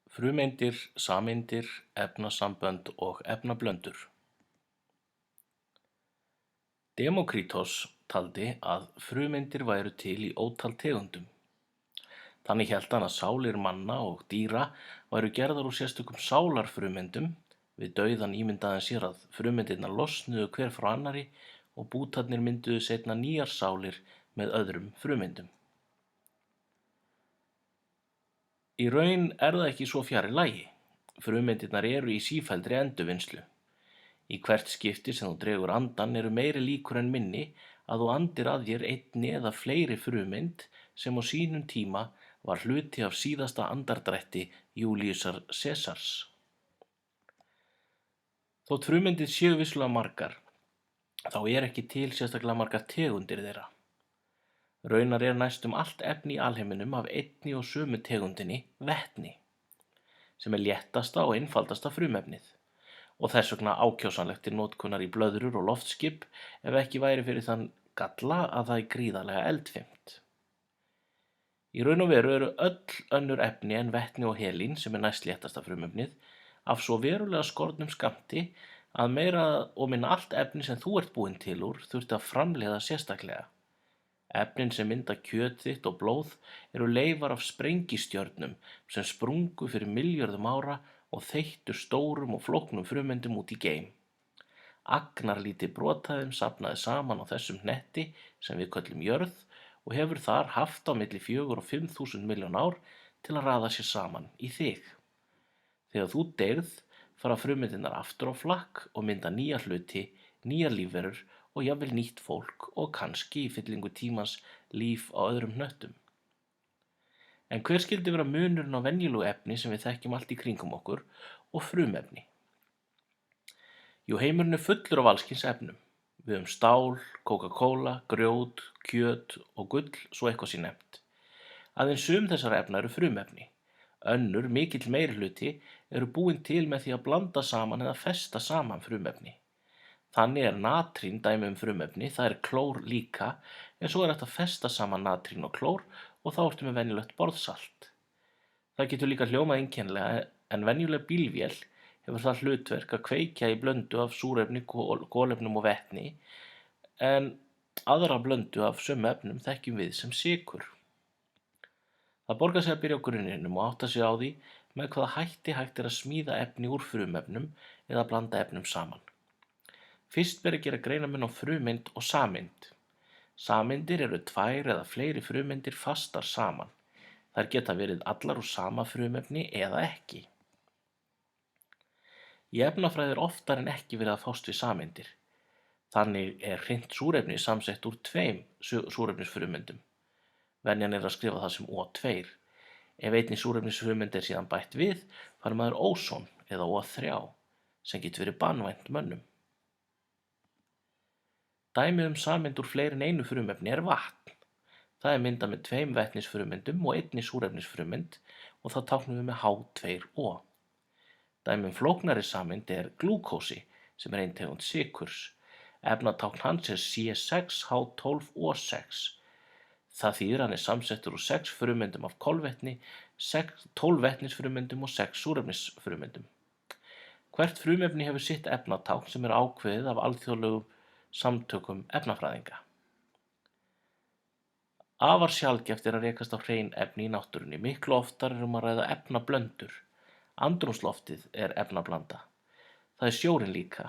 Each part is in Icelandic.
Frumeindir, sameindir, efnasambönd og efnablöndur. Demókrítos taldi að frumeindir væru til í ótal tegundum. Þannig hélt hann að sálir manna og dýra væru gerðar úr sérstökum sálarfrumeindum. Við dauðann ímyndaði hann sér að frumeindirnar losnuðu hver frá annarri og bútarnir mynduðu seinna nýjar sálir með öðrum frumeindum. Í raun það ekki svo fjarri lagi. Frumeindirnar eru í sífelldri endurvinnslu. Í hvert skipti sem þú dregur andann eru meiri líkur en minni að þú andir að þér einni eða fleiri frumeind sem á sínum tíma var hluti af síðasta andardrætti Júlíusar Sesars. Þótt frumeindir séu vissulega margar, þá ekki til sérstaklega margar tegundir þeirra. Raunar næstum allt efni í alheiminum af einni og sömu tegundinni, vetni, sem léttasta og einfaldasta frumefnið og þess vegna ákjósanlegt til notkunar í blöðrur og loftskip ef ekki væri fyrir þann galla að það gríðarlega eldfimt. Í raun og veru eru öll önnur efni en vetni og helín, sem næstléttasta frumefnið, af svo verulega skornum skammti að meira og minna allt efni sem þú ert búinn til úr þurfti að framleiða sérstaklega. Efnin sem mynda kjöt þitt og blóð eru leifar af sprengistjörnum sem sprungu fyrir milljörðum ára og þeyttu stórum og flóknum frumeindum út í geim. Agnarlítið brot af þeim safnaði saman á þessum hnetti sem við köllum jörð og hefur þar haft á milli 4 og 5.000 milljón ár til að raða sér saman í þig. Þegar þú deyrð fara frumeindirnar aftur á flakk og mynda nýja hluti, nýjar lífverur og jafnvel nýtt fólk og kannski í fyllingu tímans líf á öðrum hnöttum. En hver skyldi vera munurinn á venjulegu efni sem við þekkjum allt í kringum okkur og frumefni? Jú, heimurinn fullur af alls kyns efnum. Við höfum stál, Coca-Cola, grjót, kjöt og gull, svo eitthvað sé nefnt. Aðeins sum þessara efna eru frumefni. Önnur, mikill meirihluti, eru búin til með því að blanda saman eða festa saman frumefni. Þannig natrín dæmi frumefni, það klór líka, en svo hægt að festa saman natrín og klór og þá ertu með venjulegt borðsalt. Það getur líka hljómað einkennilega, en venjuleg bílvél hefur það hlutverk að kveikja í blöndu af súrefni, kolefnum og vetni, en aðra blöndu af sömu efnum þekkjum við sem sykur. Það borgar sig að byrja á grunninum og átta sig á því með hvaða hætti hægt að smíða efni úr frumefnum eða blanda efnum saman. Fyrst ber að gera greinarmun á frumeind og sameind. Sameindir eru 2 eða fleiri frumeindir fastar saman. Þær geta verið allar úr sama frumefni eða ekki. Í efnafræði oftar en ekki verið að fást við sameindir. Þannig hreint súrefni samsett úr 2 súrefnisfrumeindum. Venjan að skrifa það sem O2. Ef einni súrefnisfrumeind síðan bætt við, fær maður óson eða O3, sem getur verið banvænt mönnum. Dæmi sameind úr fleiri en einu frumefni vatn. Það myndað með 2 vetnisfrumeindum og einni súrefnisfrumeind og það táknum við með H2O. Dæmi flóknari sameind glúkósi, sem ein tegund sykurs. Efnatákn hans C6H12O6. Það þýðir hann samsettur úr 6 frumeindum af kolvetni, 12 vetnisfrumeindum og 6 súrefnisfrumeindum. Hvert frumefni hefur sitt efnatákn sem ákveðið af alþjóðlegum samtökum efnafræðinga. Afar sjaldgæft að rekast á hrein efni í náttúrunni, miklu oftar að ræða efnablöndur. Andrúmsloftið efnablanda. Það sjórinn líka.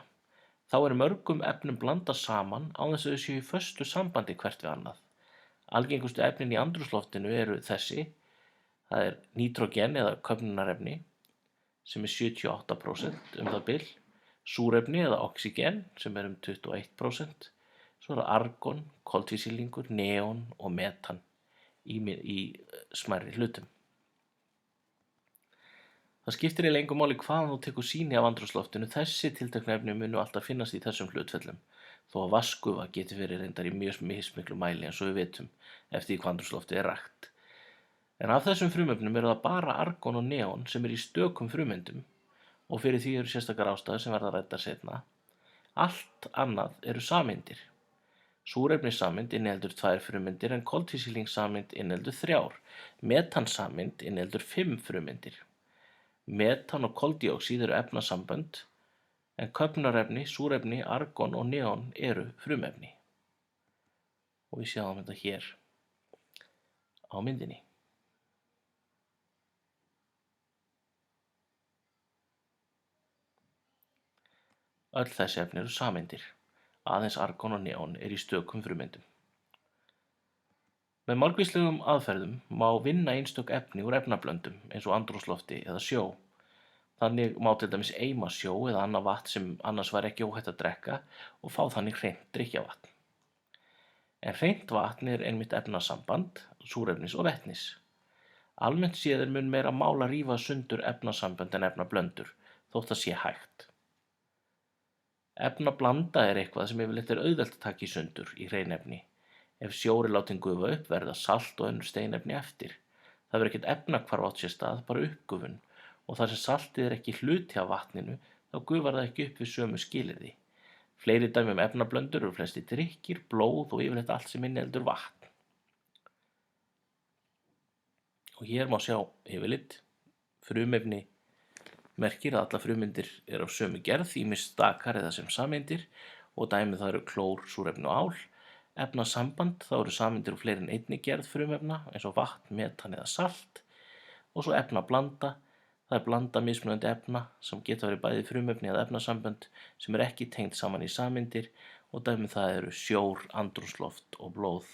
Þá mörgum efnum blandað saman án þess að þau séu í föstu sambandi hvert við annað. Algengustu efnin í andrúmsloftinu eru þessi. Það nítrógen eða köfnunarefni, sem 78% það bil. Súrefni eða oxygen, sem 21%. Svo argon, koltvísýringur, neon og metan í smærri hlutum. Það skiptir engu máli hvaðan þú tekur sýni af andrúmsloftinu, þessi tilteknu efni munu alltaf finnast í þessum hlutföllum, þó að vatnsgufa geti verið reyndar í mjög mismiklu mæli eins og við vitum eftir því hvað andrúmsloftið rakt. En af þessum frumefnum eru það bara argon og neon sem í stökum frumeindum og fyrir því eru sérstakar ástæður sem verða ræddar seinna. Allt annað eru sameindir. Súrefnissameind inniheldur 2 frumeindir en koltvísýringssameind inniheldur 3. Metansameind inniheldur 5 frumeindir. Metan og koldíoxíð eru efnasambönd, en köfnunarefni, súrefni, argon og neon eru frumefni. Og við sjáum þetta hér á myndinni. Öll þessi efni eru sameindir, aðeins argon og neon eru í stökum frumeindum. Með margvíslegum aðferðum má vinna einstök efni úr efnablöndum eins og andrúmslofti eða sjó. Þannig má til dæmis eima sjó eða annað vatn sem annars væri ekki óhætt að drekka og fá þannig hreint drykkjarvatn. En hreint vatn er einmitt efnasamband, súrefnis og vetnis. Almennt séð er mun meira mál að rífa sundur efnasambönd en efnablöndur, þótt það sé hægt. Efnablanda er eitthvað sem yfirleitt er auðvelt að taka í sundur í hrein efni. Ef sjór er látinn gufa upp verða salt og önnur steinefni eftir. Það verður ekkert efnahvarf átt sér stað, bara uppgufun, og þar sem saltið er ekki hluti af vatninu, þá gufar það ekki upp við sömu skilyrði. Fleiri dæmi um efnablöndur eru flestir drykkir, blóð og yfirleitt allt sem inniheldur vatn. Og hér má sjá yfirleitt frumefni merkir að allar frumeindir eru af sömu gerð, ýmist stakar eða sem sameindir, og dæmi það eru klór, súrefni og ál. Efnasamband, þá eru sameindir úr fleiri en einni gerð frumefna, eins og vatn, metan eða salt. Og svo efnablanda, það er blanda mismunandi efna sem geta verið bæði frumefni eða efnasambönd sem eru ekki tengd saman í sameindir, og dæmi það eru sjór, andrúmsloft og blóð.